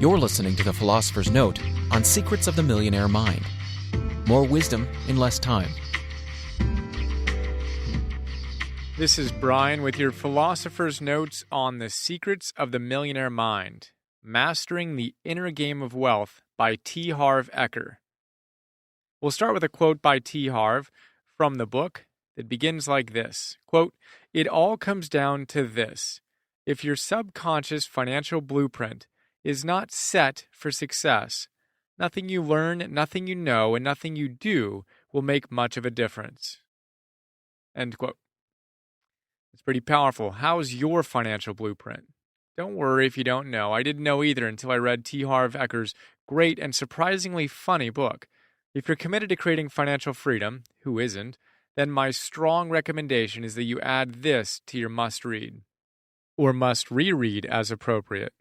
You're listening to The Philosopher's Note on Secrets of the Millionaire Mind. More wisdom in less time. This is Brian with your Philosopher's Notes on The Secrets of the Millionaire Mind, Mastering the Inner Game of Wealth by T Harv Eker. We'll start with a quote by T Harv from the book that begins like this, quote, "It all comes down to this. If your subconscious financial blueprint is not set for success, nothing you learn, nothing you know, and nothing you do will make much of a difference." End quote. It's pretty powerful. How's your financial blueprint? Don't worry if you don't know. I didn't know either until I read T Harv Eker's great and surprisingly funny book. If you're committed to creating financial freedom, who isn't, then my strong recommendation is that you add this to your must-read, or must-reread as appropriate.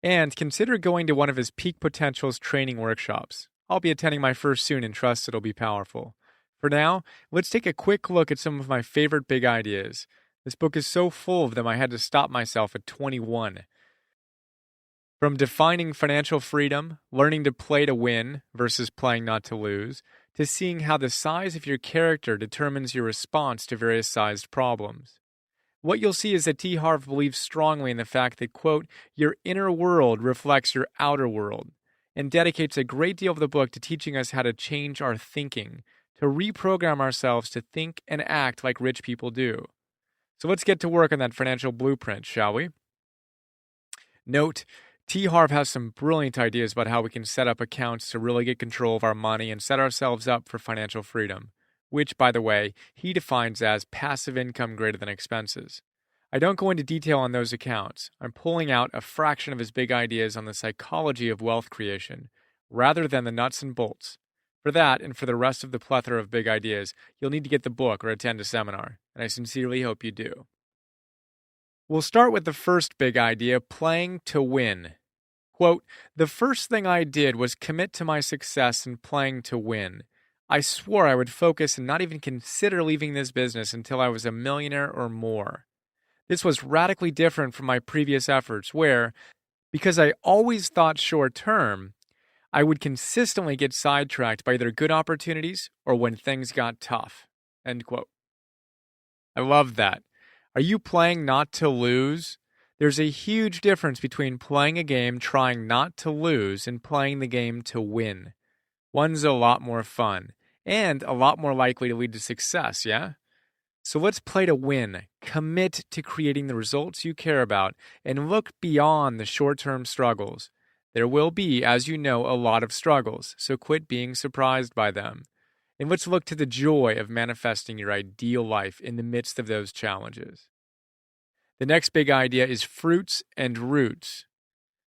And consider going to one of his Peak Potentials training workshops. I'll be attending my first soon and trust it'll be powerful. For now, let's take a quick look at some of my favorite big ideas. This book is so full of them I had to stop myself at 21. From defining financial freedom, learning to play to win versus playing not to lose, to seeing how the size of your character determines your response to various sized problems. What you'll see is that T Harv believes strongly in the fact that, quote, your inner world reflects your outer world, and dedicates a great deal of the book to teaching us how to change our thinking, to reprogram ourselves to think and act like rich people do. So let's get to work on that financial blueprint, shall we? Note, T Harv has some brilliant ideas about how we can set up accounts to really get control of our money and set ourselves up for financial freedom, which, by the way, he defines as passive income greater than expenses. I don't go into detail on those accounts. I'm pulling out a fraction of his big ideas on the psychology of wealth creation, rather than the nuts and bolts. For that, and for the rest of the plethora of big ideas, you'll need to get the book or attend a seminar, and I sincerely hope you do. We'll start with the first big idea, playing to win. Quote, the first thing I did was commit to my success in playing to win. I swore I would focus and not even consider leaving this business until I was a millionaire or more. This was radically different from my previous efforts where, because I always thought short term, I would consistently get sidetracked by either good opportunities or when things got tough. End quote. I love that. Are you playing not to lose? There's a huge difference between playing a game trying not to lose and playing the game to win. One's a lot more fun, and a lot more likely to lead to success, yeah? So let's play to win. Commit to creating the results you care about, and look beyond the short-term struggles. There will be, as you know, a lot of struggles, so quit being surprised by them. And let's look to the joy of manifesting your ideal life in the midst of those challenges. The next big idea is fruits and roots.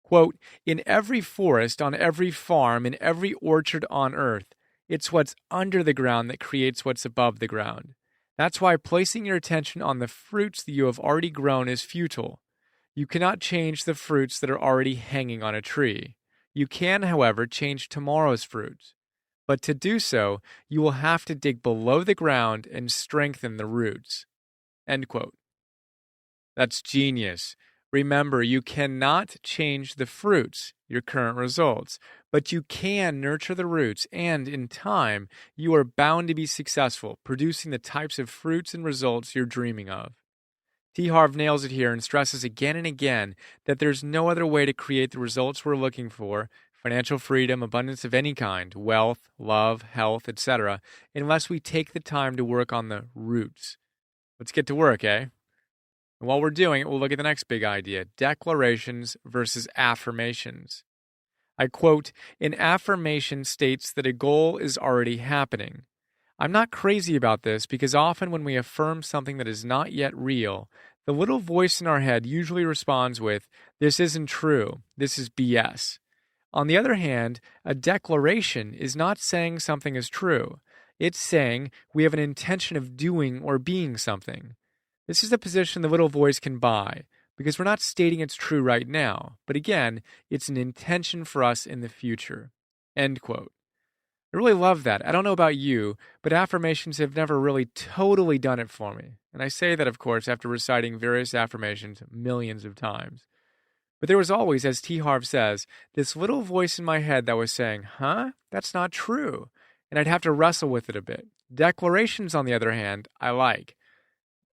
Quote, in every forest, on every farm, in every orchard on earth, it's what's under the ground that creates what's above the ground. That's why placing your attention on the fruits that you have already grown is futile. You cannot change the fruits that are already hanging on a tree. You can, however, change tomorrow's fruits. But to do so, you will have to dig below the ground and strengthen the roots. End quote. That's genius. Remember, you cannot change the fruits, your current results, but you can nurture the roots, and in time, you are bound to be successful, producing the types of fruits and results you're dreaming of. T Harv nails it here and stresses again and again that there's no other way to create the results we're looking for, financial freedom, abundance of any kind, wealth, love, health, etc., unless we take the time to work on the roots. Let's get to work, eh? And while we're doing it, we'll look at the next big idea, declarations versus affirmations. I quote, an affirmation states that a goal is already happening. I'm not crazy about this because often when we affirm something that is not yet real, the little voice in our head usually responds with, this isn't true, this is BS. On the other hand, a declaration is not saying something is true. It's saying we have an intention of doing or being something. This is a position the little voice can buy, because we're not stating it's true right now, but again, it's an intention for us in the future. End quote. I really love that. I don't know about you, but affirmations have never really totally done it for me. And I say that, of course, after reciting various affirmations millions of times. But there was always, as T Harv says, this little voice in my head that was saying, huh? That's not true. And I'd have to wrestle with it a bit. Declarations, on the other hand, I like.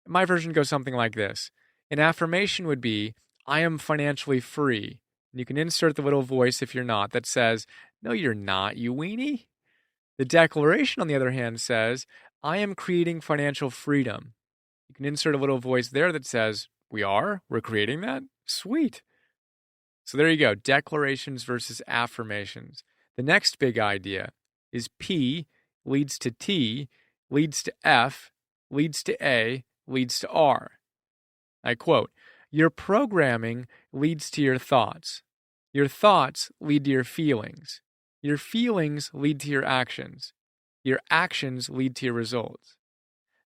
My version goes something like this. An affirmation would be, I am financially free. And you can insert the little voice if you're not that says, no, you're not, you weenie. The declaration, on the other hand, says, I am creating financial freedom. You can insert a little voice there that says, we're creating that? Sweet. So there you go, declarations versus affirmations. The next big idea is P leads to T, leads to F, leads to A, leads to R. I quote, your programming leads to your thoughts. Your thoughts lead to your feelings. Your feelings lead to your actions. Your actions lead to your results.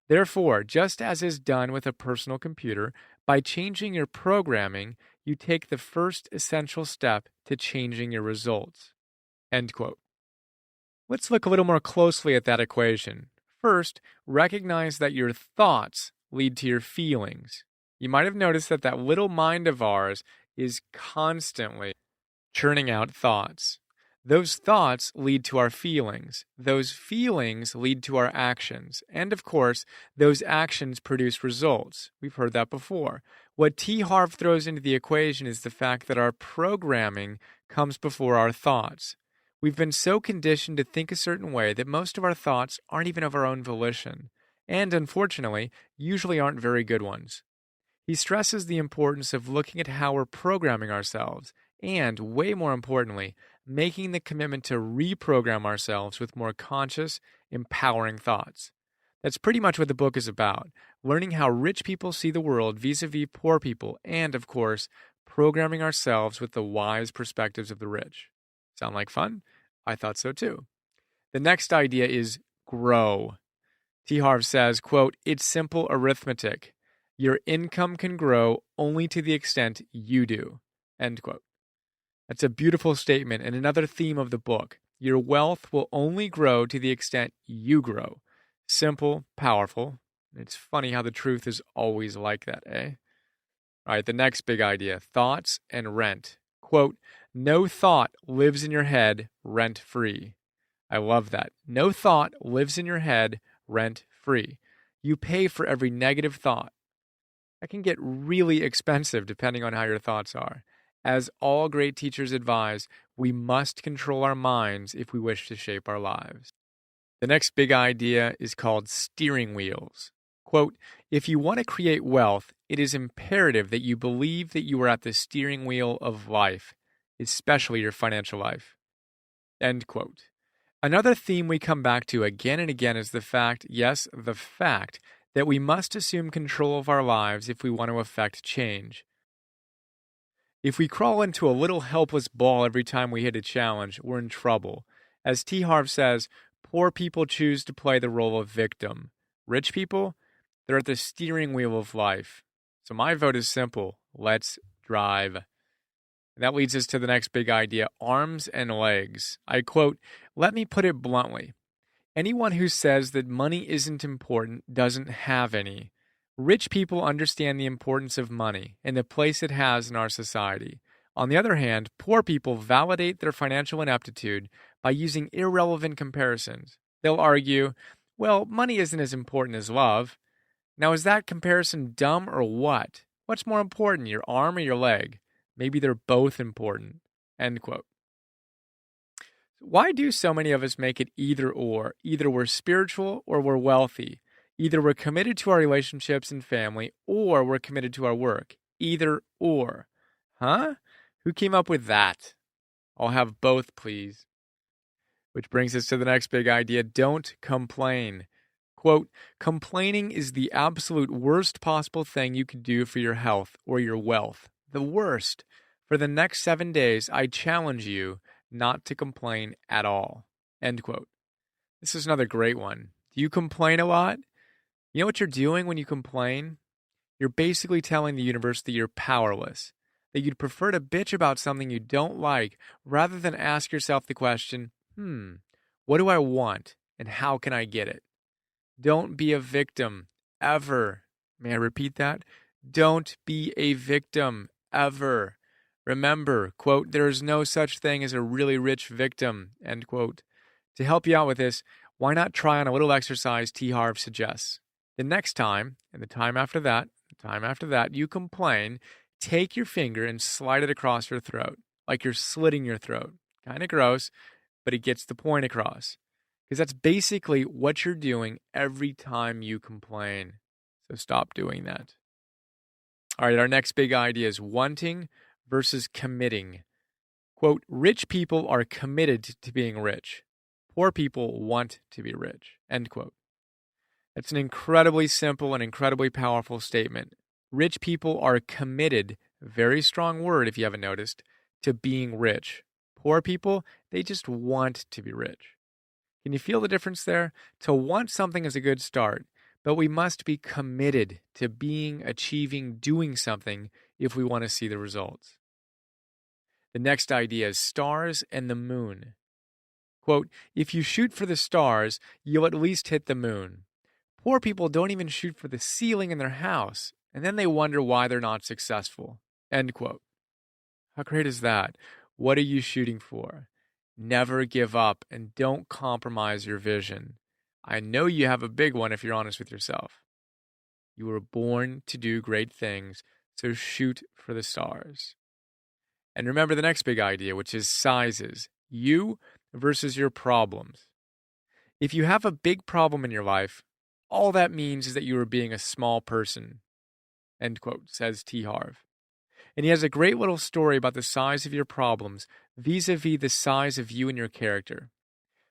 Therefore, just as is done with a personal computer, by changing your programming, you take the first essential step to changing your results. End quote. Let's look a little more closely at that equation. First, recognize that your thoughts lead to your feelings. You might have noticed that that little mind of ours is constantly churning out thoughts. Those thoughts lead to our feelings. Those feelings lead to our actions. And of course, those actions produce results. We've heard that before. What T Harv throws into the equation is the fact that our programming comes before our thoughts. We've been so conditioned to think a certain way that most of our thoughts aren't even of our own volition, and unfortunately, usually aren't very good ones. He stresses the importance of looking at how we're programming ourselves, and, way more importantly, making the commitment to reprogram ourselves with more conscious, empowering thoughts. That's pretty much what the book is about, learning how rich people see the world vis-a-vis poor people, and, of course, programming ourselves with the wise perspectives of the rich. Sound like fun? I thought so too. The next idea is grow. T Harv says, quote, it's simple arithmetic. Your income can grow only to the extent you do. End quote. That's a beautiful statement and another theme of the book. Your wealth will only grow to the extent you grow. Simple, powerful. It's funny how the truth is always like that, eh? All right, the next big idea, thoughts and rent. Quote, no thought lives in your head rent-free. I love that. No thought lives in your head rent-free. You pay for every negative thought. That can get really expensive depending on how your thoughts are. As all great teachers advise, we must control our minds if we wish to shape our lives. The next big idea is called steering wheels. Quote, if you want to create wealth, it is imperative that you believe that you are at the steering wheel of life, especially your financial life. End quote. Another theme we come back to again and again is the fact, yes, the fact, that we must assume control of our lives if we want to affect change. If we crawl into a little helpless ball every time we hit a challenge, we're in trouble. As T Harv says, poor people choose to play the role of victim. Rich people, they're at the steering wheel of life. So my vote is simple. Let's drive. And that leads us to the next big idea, arms and legs. I quote, let me put it bluntly. Anyone who says that money isn't important doesn't have any. Rich people understand the importance of money and the place it has in our society. On the other hand, poor people validate their financial ineptitude by using irrelevant comparisons. They'll argue, well, money isn't as important as love. Now, is that comparison dumb or what? What's more important, your arm or your leg? Maybe they're both important. End quote. Why do so many of us make it either or? Either we're spiritual or we're wealthy. Either we're committed to our relationships and family or we're committed to our work. Either or. Huh? Who came up with that? I'll have both, please. Which brings us to the next big idea. Don't complain. Quote, complaining is the absolute worst possible thing you could do for your health or your wealth. The worst. For the next 7 days, I challenge you not to complain at all. End quote. This is another great one. Do you complain a lot? You know what you're doing when you complain? You're basically telling the universe that you're powerless, that you'd prefer to bitch about something you don't like rather than ask yourself the question, what do I want and how can I get it? Don't be a victim, ever. May I repeat that? Don't be a victim, ever. Remember, quote, there is no such thing as a really rich victim, end quote. To help you out with this, why not try on a little exercise T Harv suggests? The next time, and the time after that, you complain, take your finger and slide it across your throat, like you're slitting your throat. Kind of gross, but it gets the point across. Because that's basically what you're doing every time you complain. So stop doing that. All right, our next big idea is wanting versus committing. Quote, rich people are committed to being rich. Poor people want to be rich, end quote. That's an incredibly simple and incredibly powerful statement. Rich people are committed, very strong word if you haven't noticed, to being rich. Poor people, they just want to be rich. Can you feel the difference there? To want something is a good start, but we must be committed to being, achieving, doing something if we want to see the results. The next idea is stars and the moon. Quote, if you shoot for the stars, you'll at least hit the moon. Poor people don't even shoot for the ceiling in their house, and then they wonder why they're not successful. End quote. How great is that? What are you shooting for? Never give up and don't compromise your vision. I know you have a big one if you're honest with yourself. You were born to do great things, so shoot for the stars. And remember the next big idea, which is sizes. You versus your problems. If you have a big problem in your life, all that means is that you are being a small person. End quote, says T Harv. And he has a great little story about the size of your problems vis-a-vis the size of you and your character.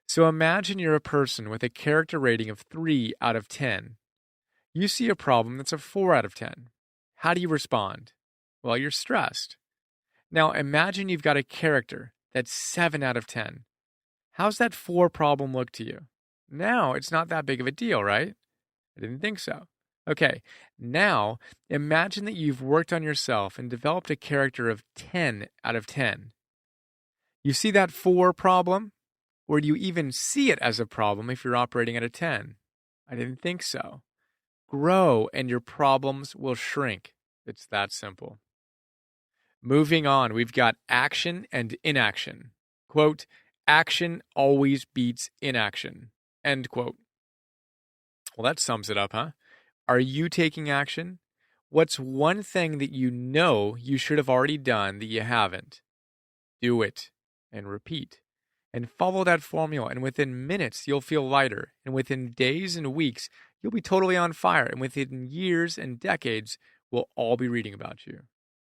So imagine you're a person with a character rating of 3 out of 10. You see a problem that's a 4 out of 10. How do you respond? Well, you're stressed. Now imagine you've got a character that's 7 out of 10. How's that 4 problem look to you? Now it's not that big of a deal, right? I didn't think so. Okay, now imagine that you've worked on yourself and developed a character of 10 out of 10. You see that 4 problem? Or do you even see it as a problem if you're operating at a 10? I didn't think so. Grow and your problems will shrink. It's that simple. Moving on, we've got action and inaction. Quote, action always beats inaction. End quote. Well, that sums it up, huh? Are you taking action? What's one thing that you know you should have already done that you haven't? Do it and repeat. And follow that formula, and within minutes, you'll feel lighter. And within days and weeks, you'll be totally on fire. And within years and decades, we'll all be reading about you.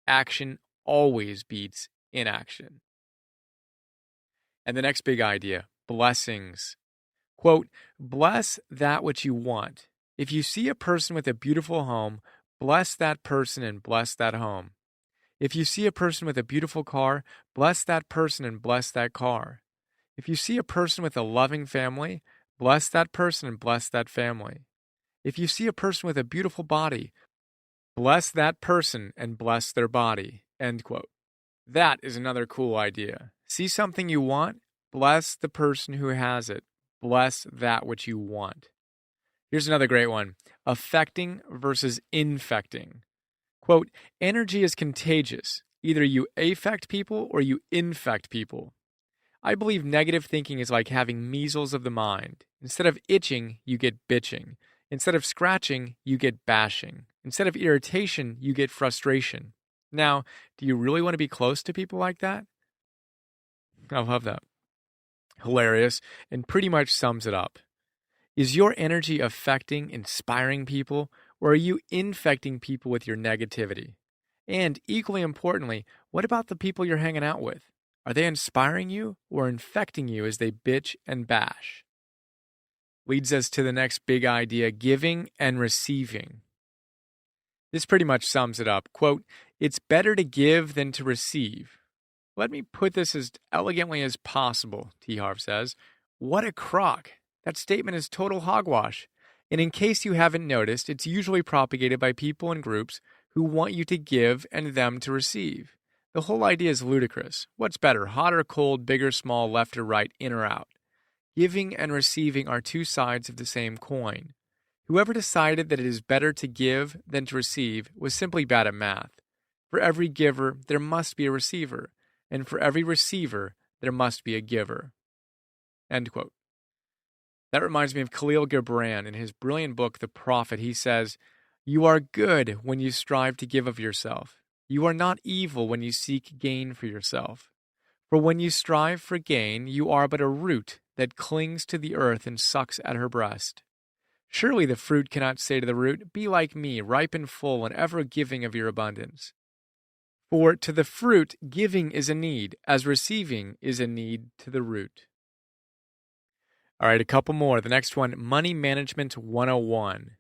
Action always beats inaction. And the next big idea, blessings. Quote, bless that which you want. If you see a person with a beautiful home, bless that person and bless that home. If you see a person with a beautiful car, bless that person and bless that car. If you see a person with a loving family, bless that person and bless that family. If you see a person with a beautiful body, bless that person and bless their body. End quote. That is another cool idea. See something you want? Bless the person who has it. Bless that which you want. Here's another great one. Affecting versus infecting. Quote, energy is contagious. Either you affect people or you infect people. I believe negative thinking is like having measles of the mind. Instead of itching, you get bitching. Instead of scratching, you get bashing. Instead of irritation, you get frustration. Now, do you really want to be close to people like that? I love that. Hilarious, and pretty much sums it up. Is your energy affecting, inspiring people, or are you infecting people with your negativity? And equally importantly, what about the people you're hanging out with? Are they inspiring you or infecting you as they bitch and bash? Leads us to the next big idea, giving and receiving. This pretty much sums it up. Quote, it's better to give than to receive. Let me put this as elegantly as possible, T Harv says. What a crock. That statement is total hogwash. And in case you haven't noticed, it's usually propagated by people and groups who want you to give and them to receive. The whole idea is ludicrous. What's better, hot or cold, big or small, left or right, in or out? Giving and receiving are two sides of the same coin. Whoever decided that it is better to give than to receive was simply bad at math. For every giver, there must be a receiver, and for every receiver, there must be a giver." End quote. That reminds me of Khalil Gibran in his brilliant book, The Prophet. He says, "You are good when you strive to give of yourself. You are not evil when you seek gain for yourself. For when you strive for gain, you are but a root that clings to the earth and sucks at her breast. Surely the fruit cannot say to the root, 'Be like me, ripe and full, and ever giving of your abundance.' For to the fruit, giving is a need, as receiving is a need to the root." All right, a couple more. The next one, Money Management 101.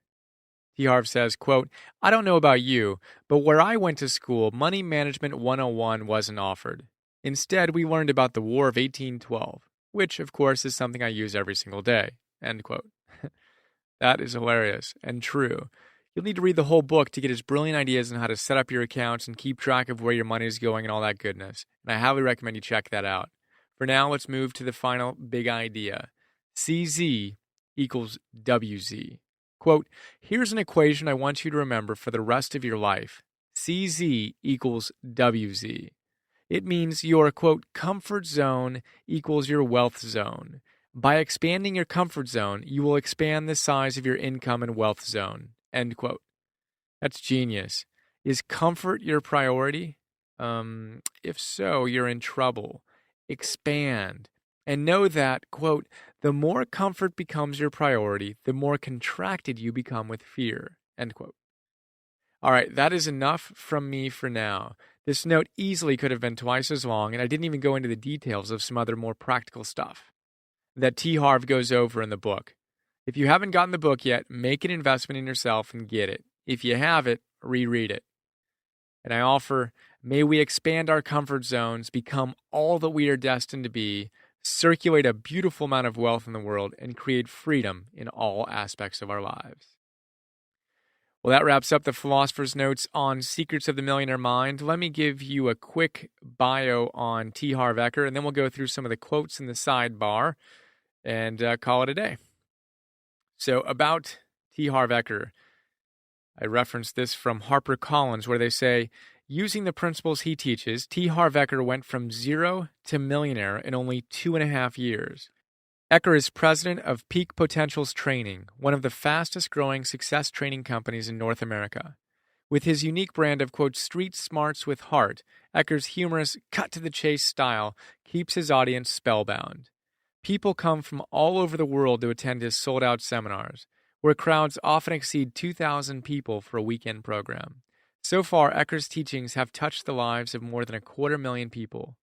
T Harv says, quote, "I don't know about you, but where I went to school, Money Management 101 wasn't offered. Instead, we learned about the War of 1812, which, of course, is something I use every single day." End quote. That is hilarious and true. You'll need to read the whole book to get his brilliant ideas on how to set up your accounts and keep track of where your money is going and all that goodness. And I highly recommend you check that out. For now, let's move to the final big idea. CZ equals WZ. Quote, "Here's an equation I want you to remember for the rest of your life. CZ equals WZ. It means your, quote, comfort zone equals your wealth zone. By expanding your comfort zone, you will expand the size of your income and wealth zone." End quote. That's genius. Is comfort your priority? If so, you're in trouble. Expand. And know that, quote, "the more comfort becomes your priority, the more contracted you become with fear." End quote. All right, that is enough from me for now. This note easily could have been twice as long, and I didn't even go into the details of some other more practical stuff that T Harv goes over in the book. If you haven't gotten the book yet, make an investment in yourself and get it. If you have it, reread it. And I offer, may we expand our comfort zones, become all that we are destined to be, circulate a beautiful amount of wealth in the world, and create freedom in all aspects of our lives. Well, that wraps up the Philosopher's Notes on Secrets of the Millionaire Mind. Let me give you a quick bio on T Harv Eker, and then we'll go through some of the quotes in the sidebar and call it a day. So about T Harv Eker, I referenced this from HarperCollins, where they say, using the principles he teaches, T Harv Eker went from zero to millionaire in only 2.5 years. Eker is president of Peak Potentials Training, one of the fastest growing success training companies in North America. With his unique brand of, quote, street smarts with heart, Eker's humorous, cut-to-the-chase style keeps his audience spellbound. People come from all over the world to attend his sold-out seminars, where crowds often exceed 2,000 people for a weekend program. So far, Eker's teachings have touched the lives of more than 250,000 people.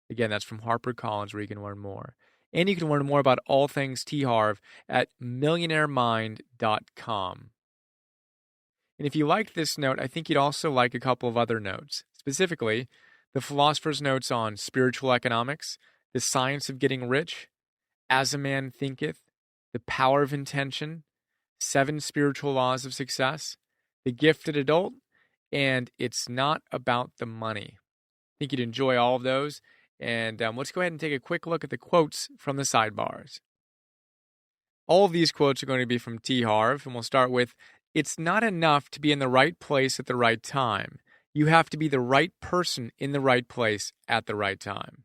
Again, that's from HarperCollins, where you can learn more. And you can learn more about all things T Harv at MillionaireMind.com. And if you liked this note, I think you'd also like a couple of other notes. Specifically, the Philosopher's Notes on Spiritual Economics, The Science of Getting Rich, As a Man Thinketh, The Power of Intention, 7 Spiritual Laws of Success, The Gifted Adult, and It's Not About the Money. I think you'd enjoy all of those. And let's go ahead and take a quick look at the quotes from the sidebars. All of these quotes are going to be from T Harv, and we'll start with, "It's not enough to be in the right place at the right time. You have to be the right person in the right place at the right time."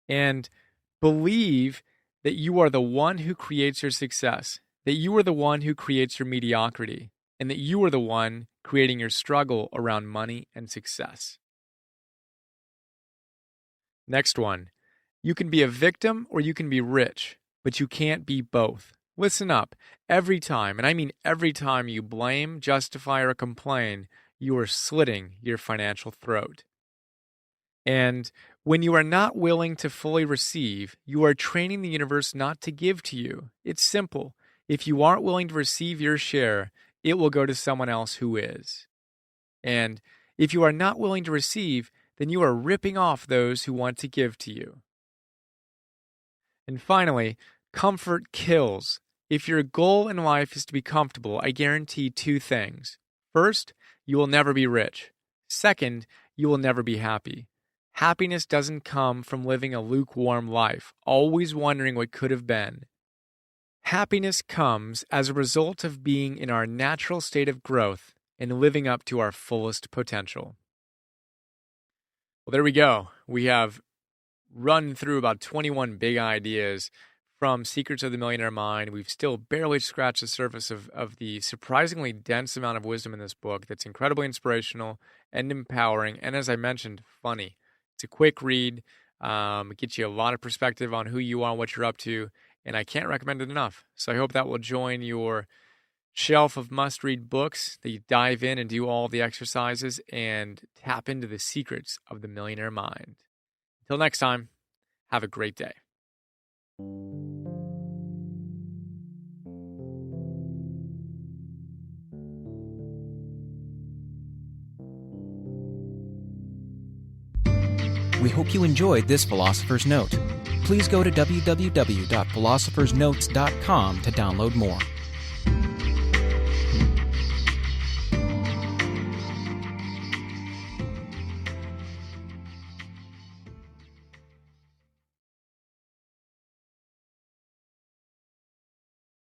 And believe that you are the one who creates your success, that you are the one who creates your mediocrity, and that you are the one creating your struggle around money and success. Next one, you can be a victim or you can be rich, but you can't be both. Listen up. Every time, and I mean every time you blame, justify, or complain, you are slitting your financial throat. And when you are not willing to fully receive, you are training the universe not to give to you. It's simple. If you aren't willing to receive your share, it will go to someone else who is. And if you are not willing to receive, then you are ripping off those who want to give to you. And finally, comfort kills. If your goal in life is to be comfortable, I guarantee 2 things. First, you will never be rich. Second, you will never be happy. Happiness doesn't come from living a lukewarm life, always wondering what could have been. Happiness comes as a result of being in our natural state of growth and living up to our fullest potential. Well, there we go. We have run through about 21 big ideas from Secrets of the Millionaire Mind. We've still barely scratched the surface of the surprisingly dense amount of wisdom in this book that's incredibly inspirational and empowering, and as I mentioned, funny. It's a quick read. It gets you a lot of perspective on who you are, what you're up to, and I can't recommend it enough. So I hope that will join your shelf of must-read books, that you dive in and do all the exercises and tap into the secrets of the millionaire mind. Until next time, have a great day. We hope you enjoyed this Philosopher's Note. Please go to www.philosophersnotes.com to download more.